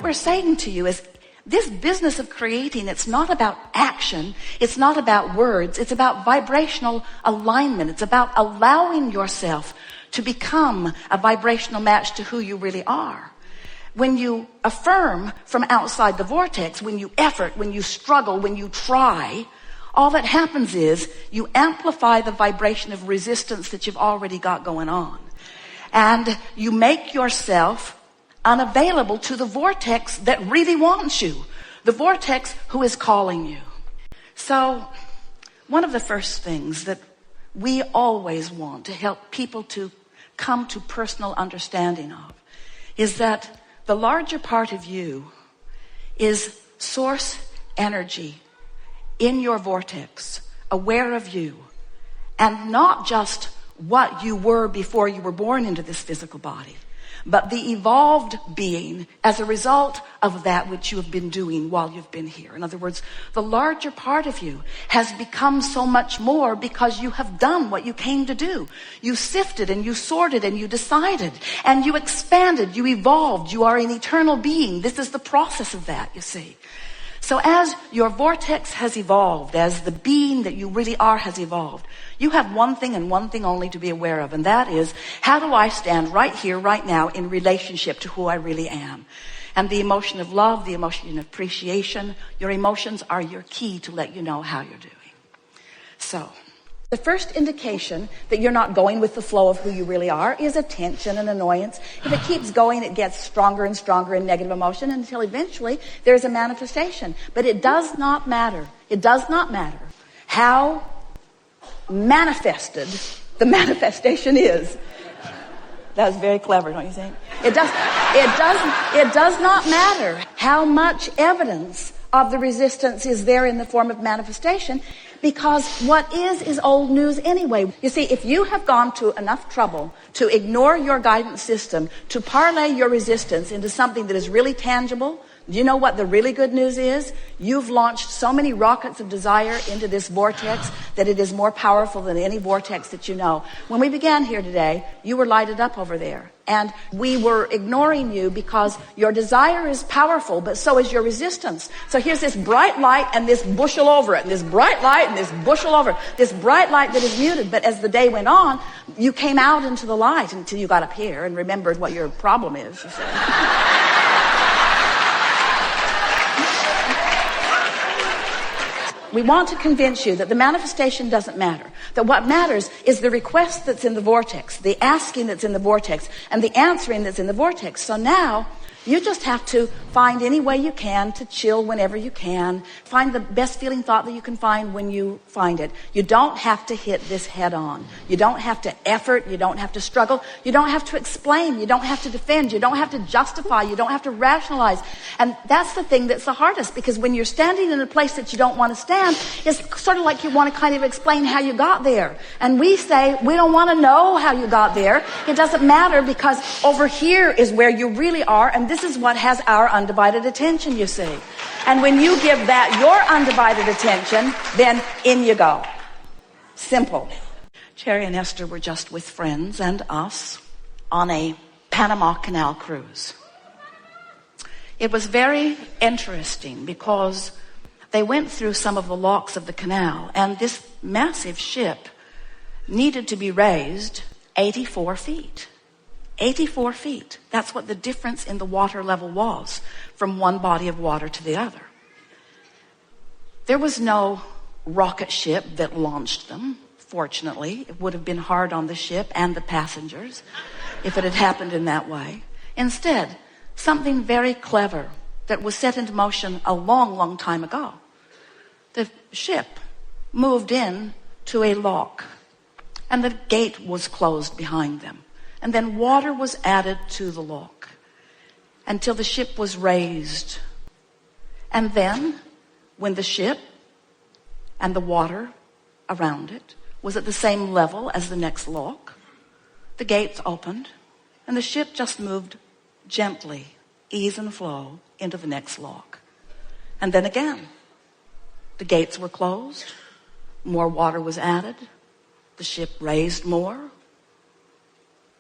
we're saying to you is, this business of creating, it's not about action. It's not about words. It's about vibrational alignment. It's about allowing yourself to become a vibrational match to who you really are. When you affirm from outside the vortex, when you effort, when you struggle, when you try, all that happens is you amplify the vibration of resistance that you've already got going on. And you make yourself unavailable to the vortex that really wants you, the vortex who is calling you. So one of the first things that we always want to help people to come to personal understanding of is that the larger part of you is source energy in your vortex, aware of you, and not just what you were before you were born into this physical body, but the evolved being as a result of that which you have been doing while you've been here. In other words, the larger part of you has become so much more because you have done what you came to do. You sifted and you sorted and you decided and you expanded, you evolved, you are an eternal being. This is the process of that, you see. So as your vortex has evolved, as the being that you really are has evolved, you have one thing and one thing only to be aware of, and that is, how do I stand right here, right now, in relationship to who I really am? And the emotion of love, the emotion of appreciation, your emotions are your key to let you know how you're doing. So, the first indication that you're not going with the flow of who you really are is a tension and annoyance. If it keeps going, it gets stronger and stronger in negative emotion until eventually there's a manifestation. But it does not matter. It does not matter how manifested the manifestation is. That was very clever, don't you think? It does not matter how much evidence of the resistance is there in the form of manifestation, because what is old news anyway. You see, if you have gone to enough trouble to ignore your guidance system, to parlay your resistance into something that is really tangible, do you know what the really good news is? You've launched so many rockets of desire into this vortex that it is more powerful than any vortex that you know. When we began here today, you were lighted up over there. And we were ignoring you because your desire is powerful, but so is your resistance. So here's this bright light and this bushel over it, and this bright light and this bushel over it, this bright light that is muted. But as the day went on, you came out into the light until you got up here and remembered what your problem is, you said. We want to convince you that the manifestation doesn't matter. That what matters is the request that's in the vortex, the asking that's in the vortex, and the answering that's in the vortex. So now, you just have to find any way you can to chill whenever you can. Find the best feeling thought that you can find when you find it. You don't have to hit this head on. You don't have to effort. You don't have to struggle. You don't have to explain. You don't have to defend. You don't have to justify. You don't have to rationalize. And that's the thing that's the hardest, because when you're standing in a place that you don't want to stand, it's sort of like you want to kind of explain how you got there. And we say, we don't want to know how you got there. It doesn't matter, because over here is where you really are, and this is what has our undivided attention, you see. And when you give that your undivided attention, then in you go. Simple. Cherry and Esther were just with friends and us on a Panama Canal cruise. It was very interesting because they went through some of the locks of the canal, and this massive ship needed to be raised 84 feet. 84 feet. That's what the difference in the water level was from one body of water to the other. There was no rocket ship that launched them. Fortunately, it would have been hard on the ship and the passengers if it had happened in that way. Instead, something very clever that was set into motion a long, long time ago. The ship moved in to a lock, and the gate was closed behind them. And then water was added to the lock until the ship was raised. And then, when the ship and the water around it was at the same level as the next lock, the gates opened and the ship just moved gently, ease and flow, into the next lock. And then again, the gates were closed, more water was added, the ship raised more,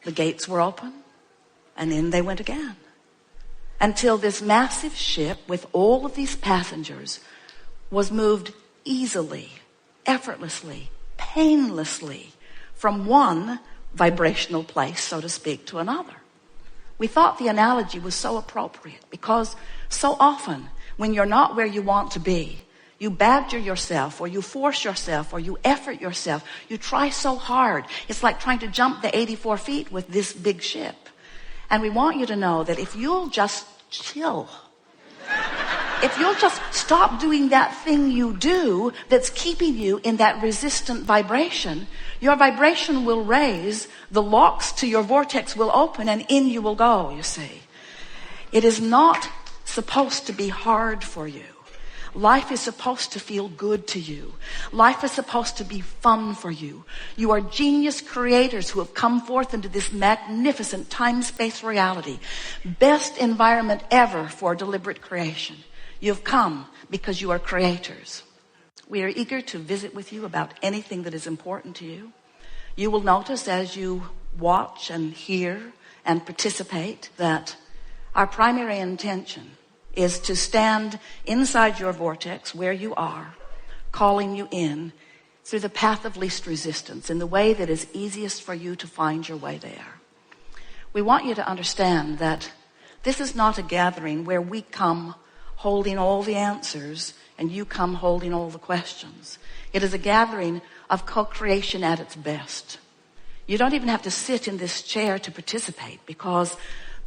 the gates were open, and in they went again. until this massive ship with all of these passengers was moved easily, effortlessly, painlessly from one vibrational place, so to speak, to another. We thought the analogy was so appropriate because so often when you're not where you want to be, you badger yourself, or you force yourself, or you effort yourself. You try so hard. It's like trying to jump the 84 feet with this big ship. And we want you to know that if you'll just chill, if you'll just stop doing that thing you do that's keeping you in that resistant vibration, your vibration will raise, the locks to your vortex will open, and in you will go, you see. It is not supposed to be hard for you. Life is supposed to feel good to you. Life is supposed to be fun for you. You are genius creators who have come forth into this magnificent time-space reality. Best environment ever for deliberate creation. You've come because you are creators. We are eager to visit with you about anything that is important to you. You will notice as you watch and hear and participate that our primary intention is to stand inside your vortex where you are, calling you in through the path of least resistance, in the way that is easiest for you to find your way there. We want you to understand that this is not a gathering where we come holding all the answers and you come holding all the questions. It is a gathering of co-creation at its best. You don't even have to sit in this chair to participate, because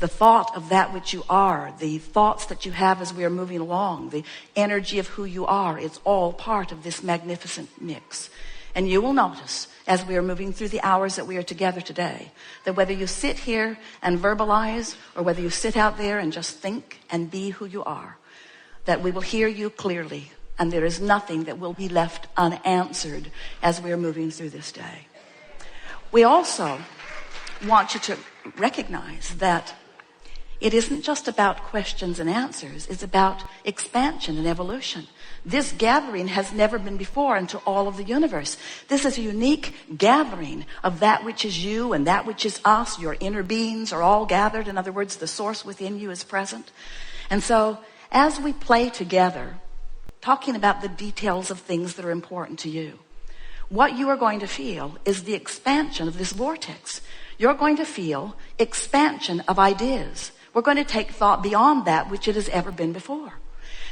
the thought of that which you are, the thoughts that you have as we are moving along, the energy of who you are, it's all part of this magnificent mix. And you will notice as we are moving through the hours that we are together today, that whether you sit here and verbalize, or whether you sit out there and just think and be who you are, that we will hear you clearly, and there is nothing that will be left unanswered as we are moving through this day. We also want you to recognize that it isn't just about questions and answers. It's about expansion and evolution. This gathering has never been before into all of the universe. This is a unique gathering of that which is you and that which is us. Your inner beings are all gathered. In other words, the source within you is present. And so as we play together, talking about the details of things that are important to you, what you are going to feel is the expansion of this vortex. You're going to feel expansion of ideas. We're going to take thought beyond that which it has ever been before.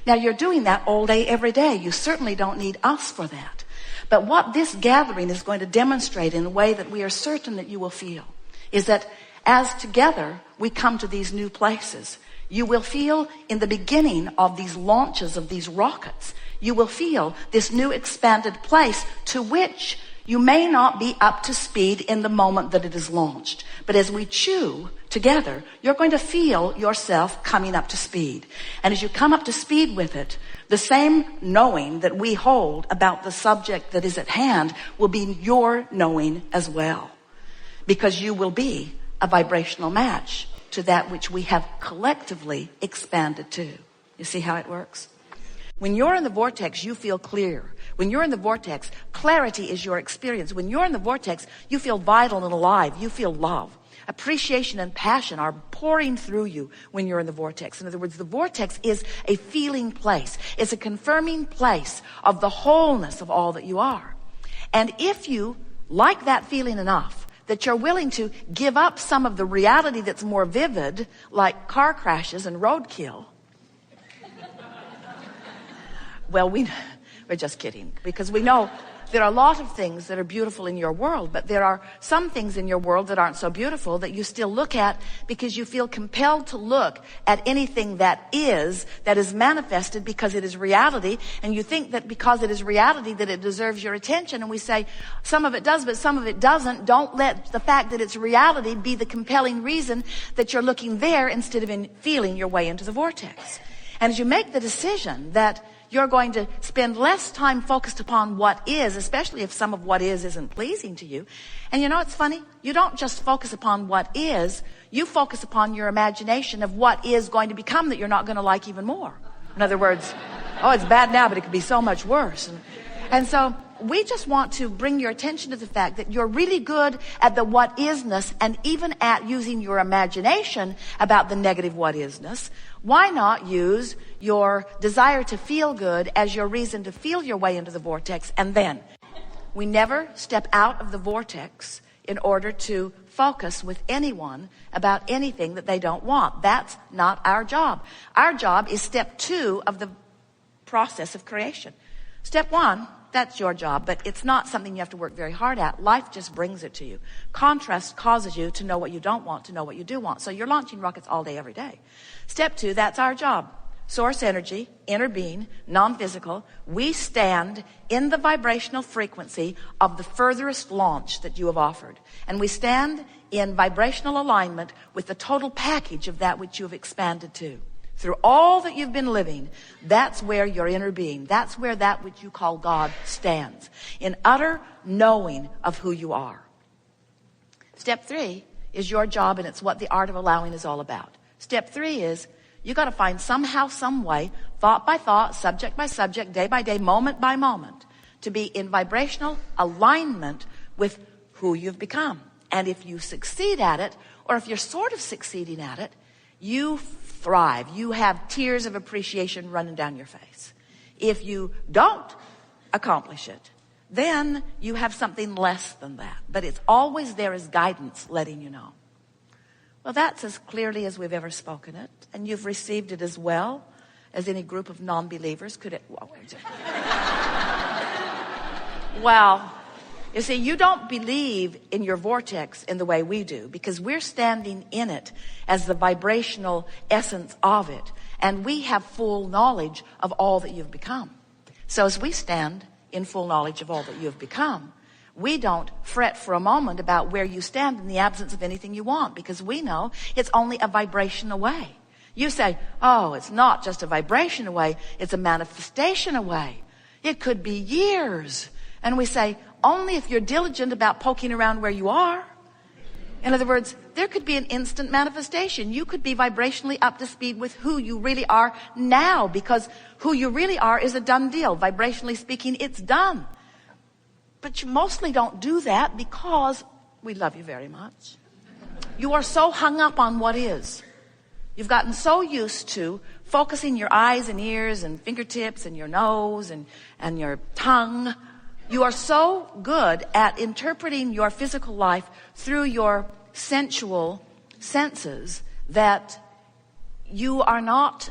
Now, you're doing that all day, every day. You certainly don't need us for that. But what this gathering is going to demonstrate in a way that we are certain that you will feel is that as together we come to these new places, you will feel in the beginning of these launches of these rockets, you will feel this new expanded place to which you may not be up to speed in the moment that it is launched. But as we chew together, you're going to feel yourself coming up to speed. And as you come up to speed with it, the same knowing that we hold about the subject that is at hand will be your knowing as well. Because you will be a vibrational match to that which we have collectively expanded to. You see how it works? When you're in the vortex, you feel clear. When you're in the vortex, clarity is your experience. When you're in the vortex, you feel vital and alive. You feel love. Appreciation and passion are pouring through you when you're in the vortex. In other words, the vortex is a feeling place. It's a confirming place of the wholeness of all that you are. And if you like that feeling enough that you're willing to give up some of the reality that's more vivid, like car crashes and roadkill, well, we're just kidding, because we know there are a lot of things that are beautiful in your world, but there are some things in your world that aren't so beautiful that you still look at because you feel compelled to look at anything that is manifested because it is reality, and you think that because it is reality that it deserves your attention. And we say some of it does, but some of it doesn't. Don't let the fact that it's reality be the compelling reason that you're looking there instead of feeling your way into the vortex. And as you make the decision that you're going to spend less time focused upon what is, especially if some of what is isn't pleasing to you. And you know, it's funny. You don't just focus upon what is. You focus upon your imagination of what is going to become that you're not going to like even more. In other words, oh, it's bad now, but it could be so much worse. And so We just want to bring your attention to the fact that you're really good at the what isness and even at using your imagination about the negative what isness. Why not use your desire to feel good as your reason to feel your way into the vortex? And then we never step out of the vortex in order to focus with anyone about anything that they don't want. That's not our job. Our job is step 2 of the process of creation. Step 1, that's your job, but it's not something you have to work very hard at. Life just brings it to you. Contrast causes you to know what you don't want, to know what you do want. So you're launching rockets all day, every day. Step 2, that's our job. Source energy, inner being, non-physical. We stand in the vibrational frequency of the furthest launch that you have offered. And we stand in vibrational alignment with the total package of that which you have expanded to. Through all that you've been living, that's where your inner being, that's where that which you call God stands. In utter knowing of who you are. Step 3 is your job, and it's what the art of allowing is all about. Step 3 is you got to find somehow, some way, thought by thought, subject by subject, day by day, moment by moment, to be in vibrational alignment with who you've become. And if you succeed at it, or if you're sort of succeeding at it, you thrive. You have tears of appreciation running down your face. If you don't accomplish it, then you have something less than that. But it's always there as guidance letting you know. Well, that's as clearly as we've ever spoken it. And you've received it as well as any group of non-believers could. Well, you see, you don't believe in your vortex in the way we do, because we're standing in it as the vibrational essence of it. And we have full knowledge of all that you've become. So as we stand in full knowledge of all that you've become, we don't fret for a moment about where you stand in the absence of anything you want, because we know it's only a vibration away. You say, oh, it's not just a vibration away, it's a manifestation away. It could be years. And we say, only if you're diligent about poking around where you are. In other words, there could be an instant manifestation. You could be vibrationally up to speed with who you really are now, because who you really are is a done deal. Vibrationally speaking, it's done. But you mostly don't do that because we love you very much. You are so hung up on what is. You've gotten so used to focusing your eyes and ears and fingertips and your nose and your tongue. You are so good at interpreting your physical life through your sensual senses that you are not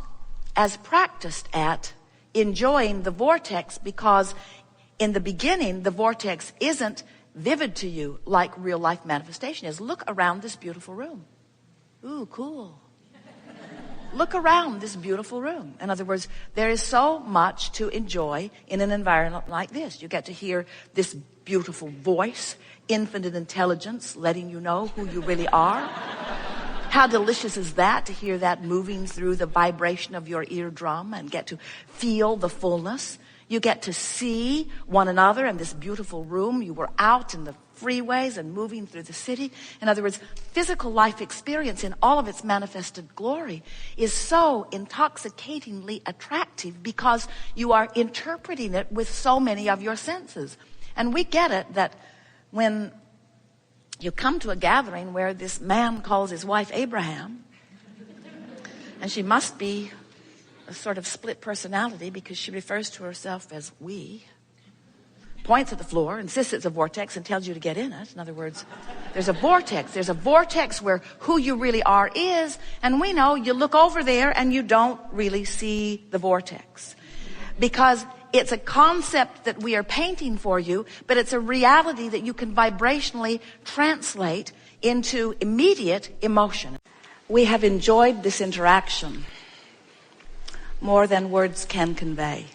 as practiced at enjoying the vortex, because in the beginning, the vortex isn't vivid to you like real life manifestation is. Look around this beautiful room. Ooh, cool. Look around this beautiful room. In other words, there is so much to enjoy in an environment like this. You get to hear this beautiful voice, infinite intelligence, letting you know who you really are. How delicious is that, to hear that moving through the vibration of your eardrum and get to feel the fullness. You get to see one another in this beautiful room. You were out in the freeways and moving through the city. In other words, physical life experience in all of its manifested glory is so intoxicatingly attractive because you are interpreting it with so many of your senses. And we get it that when you come to a gathering where this man calls his wife Abraham, and she must be a sort of split personality because she refers to herself as we, points at the floor, insists it's a vortex, and tells you to get in it. In other words, there's a vortex. There's a vortex where who you really are is, and we know you look over there and you don't really see the vortex. Because it's a concept that we are painting for you, but it's a reality that you can vibrationally translate into immediate emotion. We have enjoyed this interaction more than words can convey.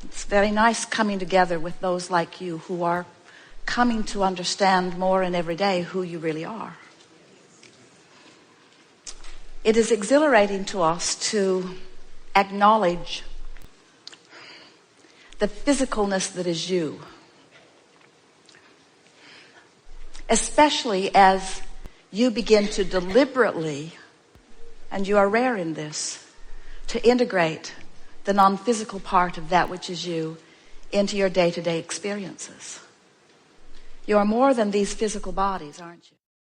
It's very nice coming together with those like you who are coming to understand more and every day who you really are. It is exhilarating to us to acknowledge the physicalness that is you, especially as you begin to deliberately, and you are rare in this, to integrate the non-physical part of that which is you into your day-to-day experiences. You are more than these physical bodies, aren't you?